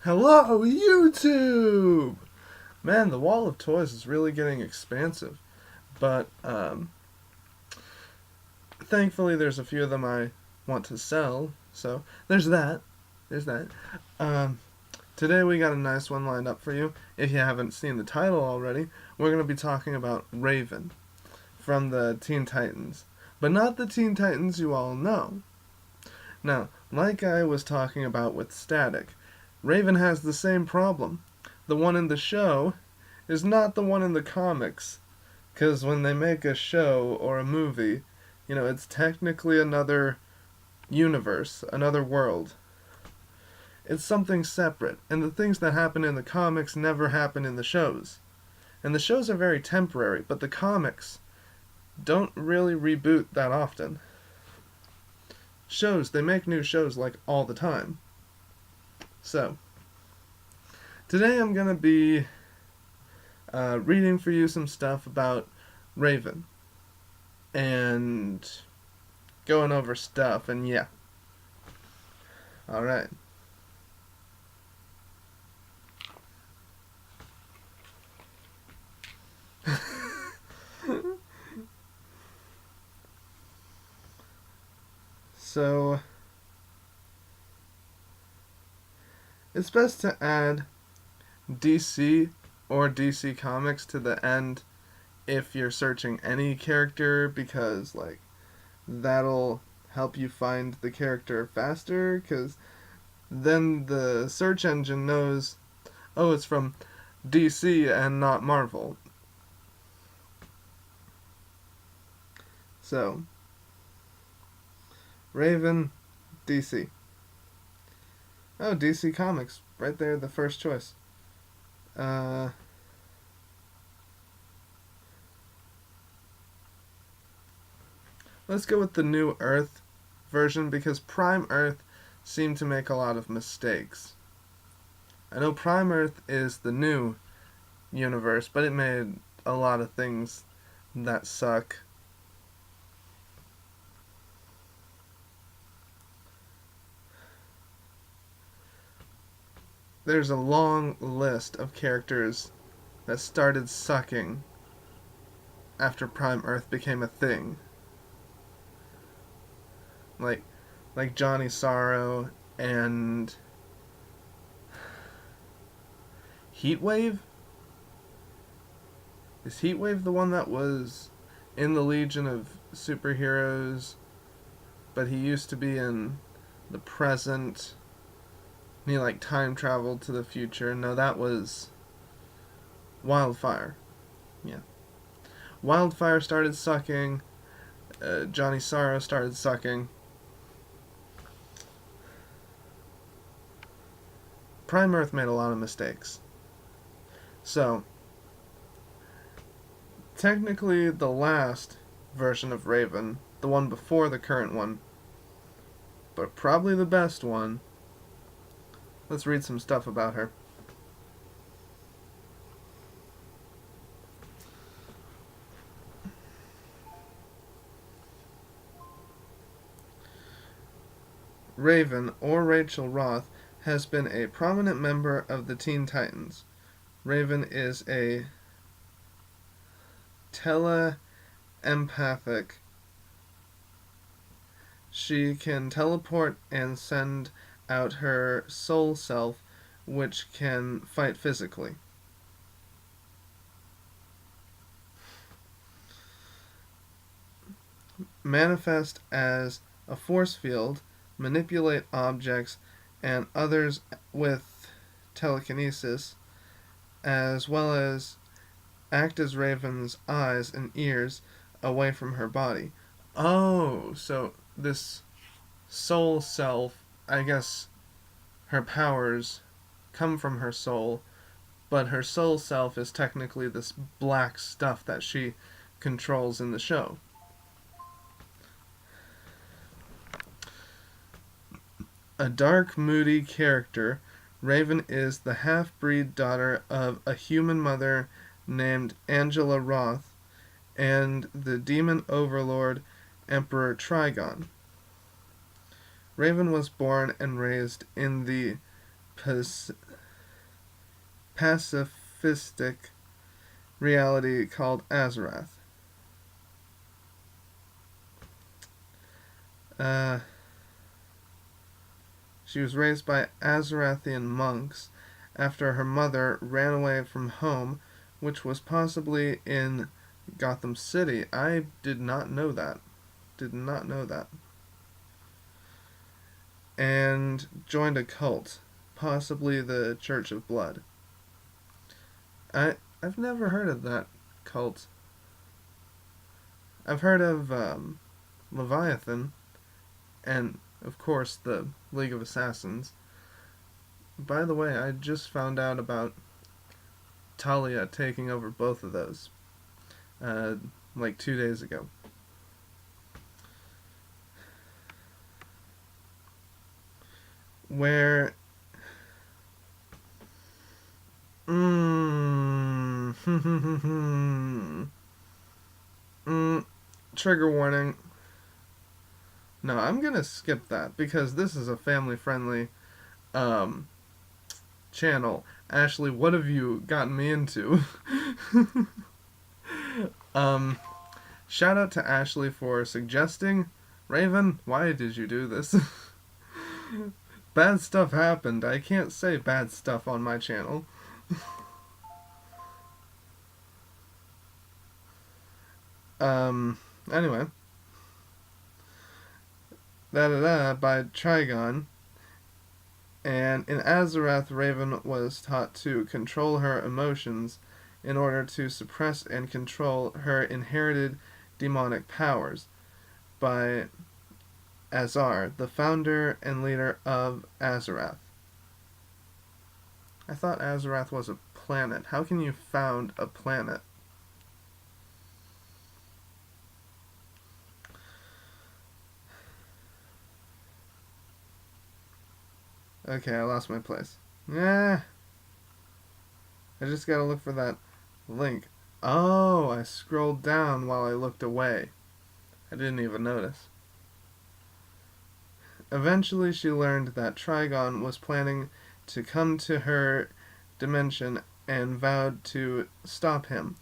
Hello, YouTube! Man, the wall of toys is really getting expansive. But, thankfully, there's a few of them I want to sell. So, there's that. There's that. Um, Today we got a nice one lined up for you. If you haven't seen the title already, we're going to be talking about Raven from the Teen Titans. But not the Teen Titans you all know. Now, like I was talking about with Static, Raven has the same problem. The one in the show is not the one in the comics. Because when they make a show or a movie, it's technically another universe, another world. It's something separate, and the things that happen in the comics never happen in the shows. And the shows are very temporary, but the comics don't really reboot that often. Shows, they make new shows like all the time. So, today I'm going to be reading for you some stuff about Raven and going over stuff, and yeah. Alright. So, it's best to add DC or DC Comics to the end if you're searching any character, because that'll help you find the character faster, because then the search engine knows, oh, it's from DC and not Marvel. So, Raven, DC. Oh, DC Comics, right there, the first choice. Let's go with the New Earth version, because Prime Earth seemed to make a lot of mistakes. I know Prime Earth is the new universe, but it made a lot of things that suck. There's a long list of characters that started sucking after Prime Earth became a thing. Like Johnny Sorrow and Heatwave? Is Heatwave the one that was in the Legion of Superheroes, but he used to be in the present? And he time traveled to the future. No, that was Wildfire. Yeah. Wildfire started sucking. Johnny Sorrow started sucking. Prime Earth made a lot of mistakes. So, technically the last version of Raven, the one before the current one, but probably the best one. Let's read some stuff about her. Raven, or Rachel Roth, has been a prominent member of the Teen Titans. Raven is a teleempathic. She can teleport and send out her soul self, which can fight physically. Manifest as a force field, manipulate objects and others with telekinesis, as well as act as Raven's eyes and ears away from her body. Oh, so this soul self, I guess her powers come from her soul, but her soul self is technically this black stuff that she controls in the show. A dark, moody character, Raven is the half-breed daughter of a human mother named Angela Roth and the demon overlord Emperor Trigon. Raven was born and raised in the pacifistic reality called Azarath. Uh, she was raised by Azarathian monks after her mother ran away from home, which was possibly in Gotham City. I did not know that. Did not know that. And joined a cult, possibly the Church of Blood. I've never heard of that cult. I've heard of Leviathan, and of course the League of Assassins. By the way, I just found out about Talia taking over both of those, uh, like 2 days ago. Where trigger warning. No, I'm gonna skip that because this is a family-friendly um, channel. Ashley, what have you gotten me into? um, Shout out to Ashley for suggesting. Raven, why did you do this? Bad stuff happened. I can't say bad stuff on my channel. Anyway. By Trigon. And in Azarath, Raven was taught to control her emotions in order to suppress and control her inherited demonic powers by Azar, the founder and leader of Azarath. I thought Azarath was a planet. How can you found a planet? Okay, I lost my place. Yeah. I just gotta look for that link. Oh, I scrolled down while I looked away. I didn't even notice. Eventually, she learned that Trigon was planning to come to her dimension and vowed to stop him,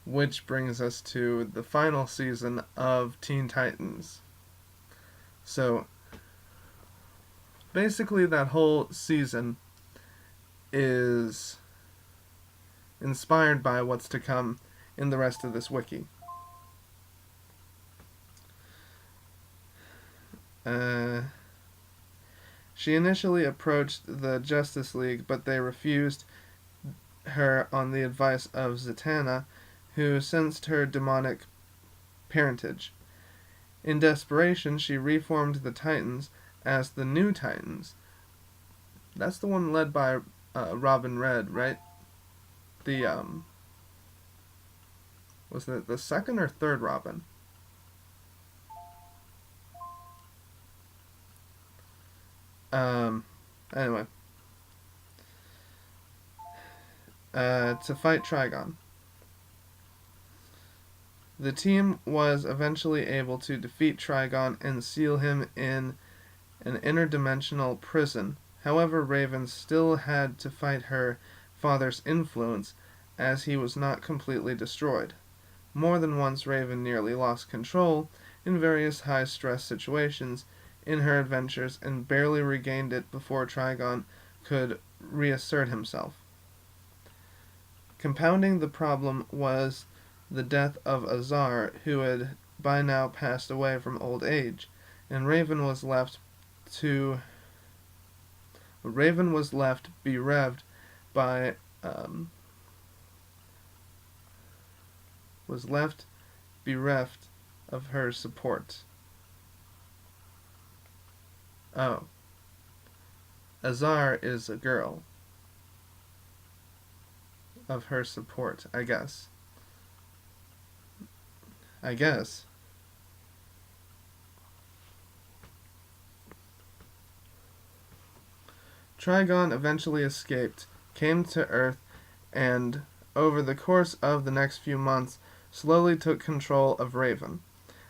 which brings us to the final season of Teen Titans. So, basically, that whole season is inspired by what's to come in the rest of this wiki. She initially approached the Justice League, but they refused her on the advice of Zatanna, who sensed her demonic parentage. In desperation, she reformed the Titans as the New Titans. That's the one led by Robin Red, right? Was it the second or third Robin? Anyway. To fight Trigon. The team was eventually able to defeat Trigon and seal him in an interdimensional prison. However, Raven still had to fight her father's influence, as he was not completely destroyed. More than once, Raven nearly lost control in various high-stress situations in her adventures and barely regained it before Trigon could reassert himself. Compounding the problem was the death of Azar, who had by now passed away from old age, and Raven was left bereft by was left bereft of her support. Oh. Azar is a girl. Of her support, I guess. Trigon eventually escaped, came to Earth, and, over the course of the next few months, slowly took control of Raven,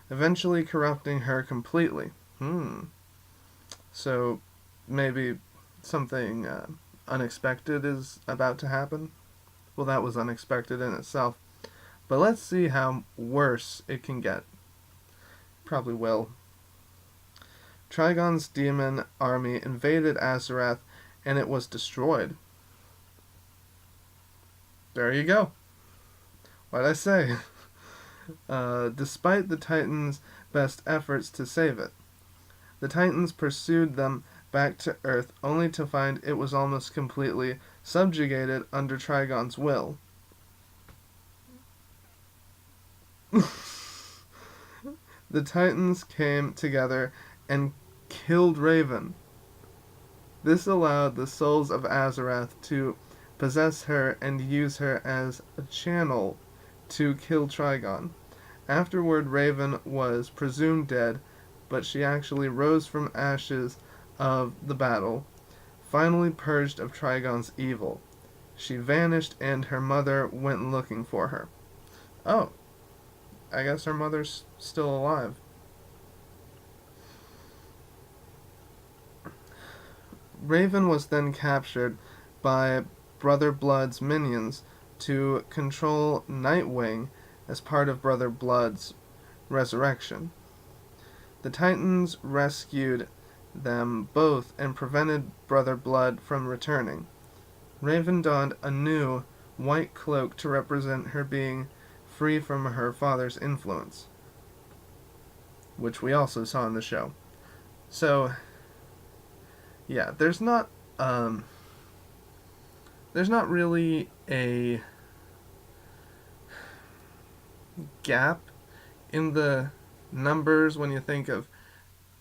eventually corrupting her completely. So, maybe something unexpected is about to happen. Well, that was unexpected in itself. But let's see how worse it can get. Probably will. Trigon's demon army invaded Azarath, and it was destroyed. There you go. What'd I say? Despite the Titans' best efforts to save it. The Titans pursued them back to Earth, only to find it was almost completely subjugated under Trigon's will. The Titans came together and killed Raven. This allowed the souls of Azarath to possess her and use her as a channel to kill Trigon. Afterward, Raven was presumed dead, but she actually rose from ashes of the battle, finally purged of Trigon's evil. She vanished, and her mother went looking for her. Oh, I guess her mother's still alive. Raven was then captured by Brother Blood's minions to control Nightwing as part of Brother Blood's resurrection. The Titans rescued them both and prevented Brother Blood from returning. Raven donned a new white cloak to represent her being free from her father's influence, which we also saw in the show. So, yeah, there's not really a gap in the numbers when you think of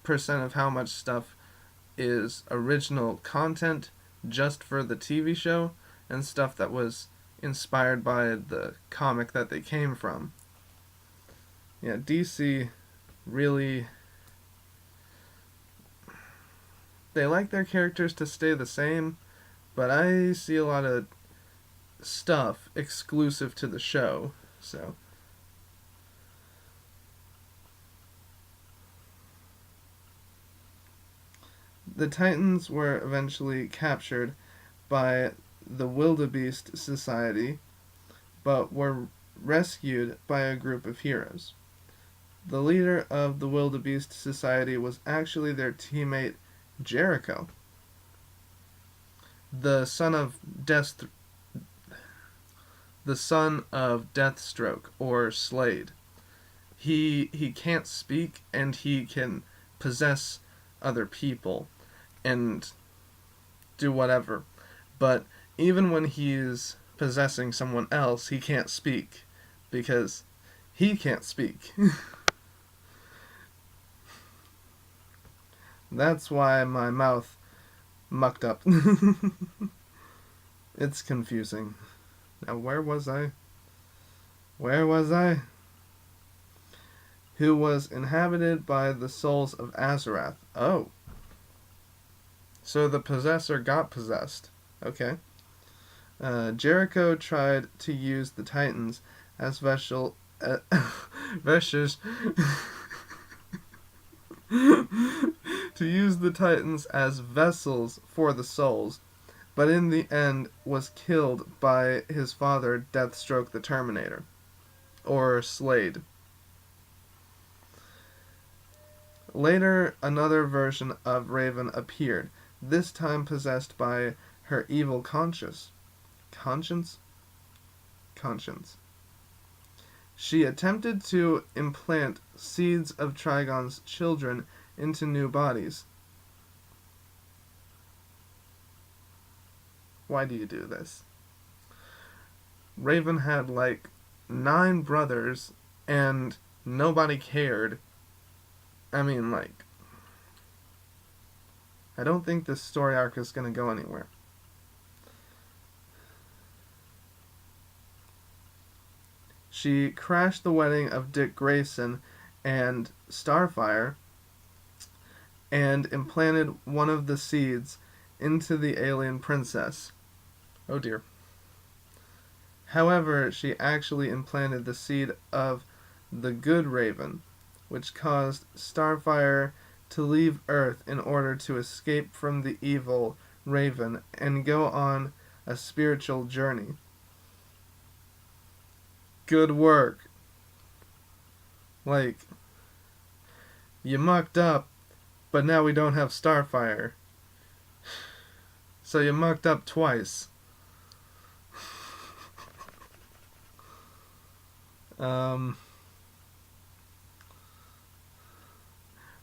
percent of how much stuff is original content just for the TV show and stuff that was inspired by the comic that they came from. Yeah, DC really, they like their characters to stay the same, but I see a lot of stuff exclusive to the show, so. The Titans were eventually captured by the Wildebeest Society, but were rescued by a group of heroes. The leader of the Wildebeest Society was actually their teammate Jericho, the son of Deathstroke, or Slade. He can't speak, and he can possess other people and do whatever. But even when he's possessing someone else, he can't speak because he can't speak. That's why my mouth mucked up. It's confusing. Now, where was I? Who was inhabited by the souls of Azarath. Oh. So the possessor got possessed. Okay. Jericho tried to use the Titans as vessels to use the Titans as vessels for the souls, but in the end was killed by his father, Deathstroke the Terminator, or Slade. Later, another version of Raven appeared, this time possessed by her evil conscience. She attempted to implant seeds of Trigon's children into new bodies. Why do you do this? Raven had like 9 brothers and nobody cared. I mean, like, I don't think this story arc is going to go anywhere. She crashed the wedding of Dick Grayson and Starfire and implanted one of the seeds into the alien princess. Oh dear. However, she actually implanted the seed of the good Raven, which caused Starfire to leave Earth in order to escape from the evil Raven and go on a spiritual journey. Good work. Like, you mucked up, but now we don't have Starfire. So you mucked up twice.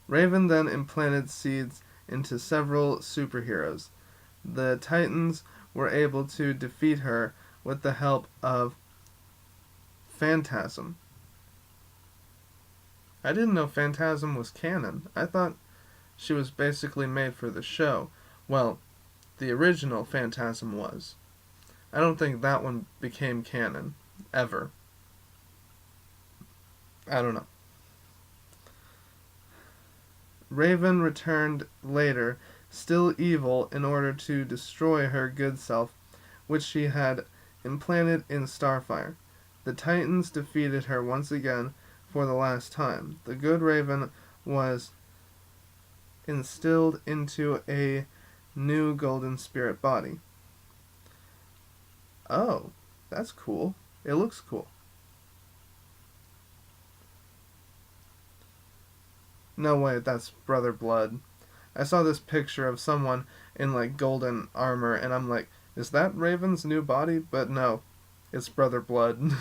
Raven then implanted seeds into several superheroes. The Titans were able to defeat her with the help of Phantasm. I didn't know Phantasm was canon. I thought she was basically made for the show. Well, the original Phantasm was. I don't think that one became canon. Ever. I don't know. Raven returned later, still evil, in order to destroy her good self, which she had implanted in Starfire. The Titans defeated her once again for the last time. The good Raven was instilled into a new golden spirit body. Oh, that's cool. It looks cool. No way, that's Brother Blood. I saw this picture of someone in like golden armor and I'm like, is that Raven's new body? But no, it's Brother Blood.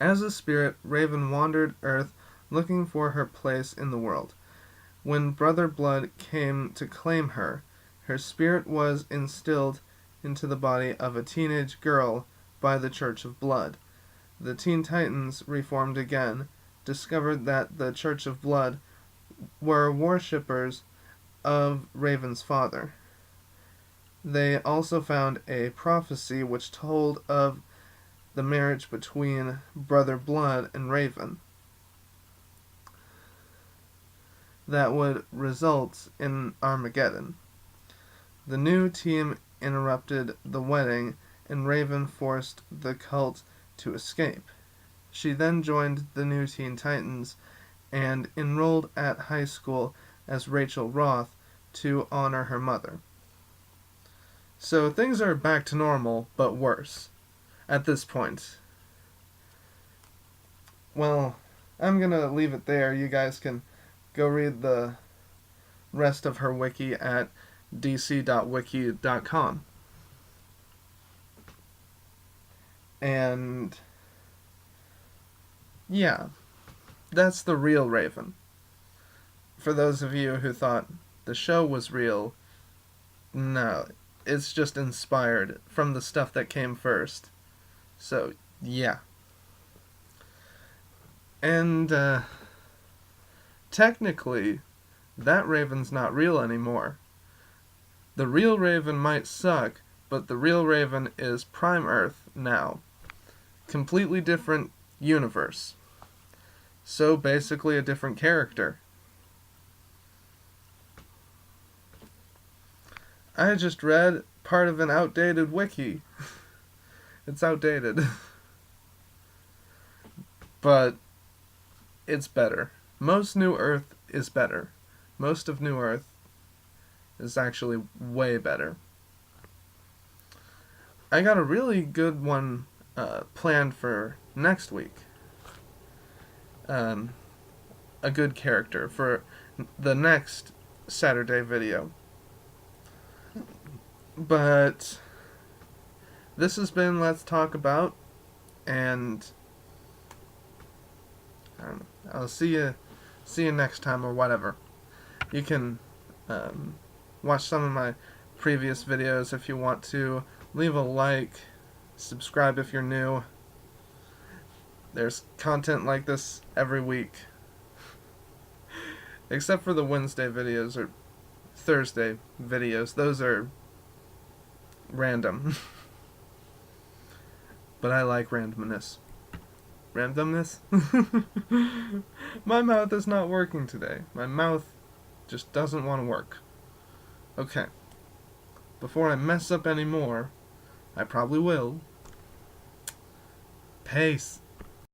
As a spirit, Raven wandered Earth looking for her place in the world. When Brother Blood came to claim her, her spirit was instilled into the body of a teenage girl by the Church of Blood. The Teen Titans reformed again, discovered that the Church of Blood were worshippers of Raven's father. They also found a prophecy which told of the marriage between Brother Blood and Raven that would result in Armageddon. The new team interrupted the wedding and Raven forced the cult to escape. She then joined the new Teen Titans and enrolled at high school as Rachel Roth to honor her mother. So things are back to normal, but worse at this point. Well, I'm gonna leave it there. You guys can go read the rest of her wiki at dc.wiki.com. And yeah, that's the real Raven. For those of you who thought the show was real, no, it's just inspired from the stuff that came first. So, yeah. And, technically, that Raven's not real anymore. The real Raven might suck, but the real Raven is Prime Earth now. Completely different universe. So basically a different character. I just read part of an outdated wiki. It's outdated. But it's better. Most New Earth is better. Most of New Earth is actually way better. I got a really good one planned for next week. A good character for the next Saturday video. But this has been Let's Talk About, and I'll see you next time or whatever. You can watch some of my previous videos if you want to. Leave a like, subscribe if you're new. There's content like this every week. Except for the Wednesday videos or Thursday videos. Those are random. But I like randomness. Randomness? My mouth is not working today. My mouth just doesn't want to work. Okay. Before I mess up any more, I probably will. Peace.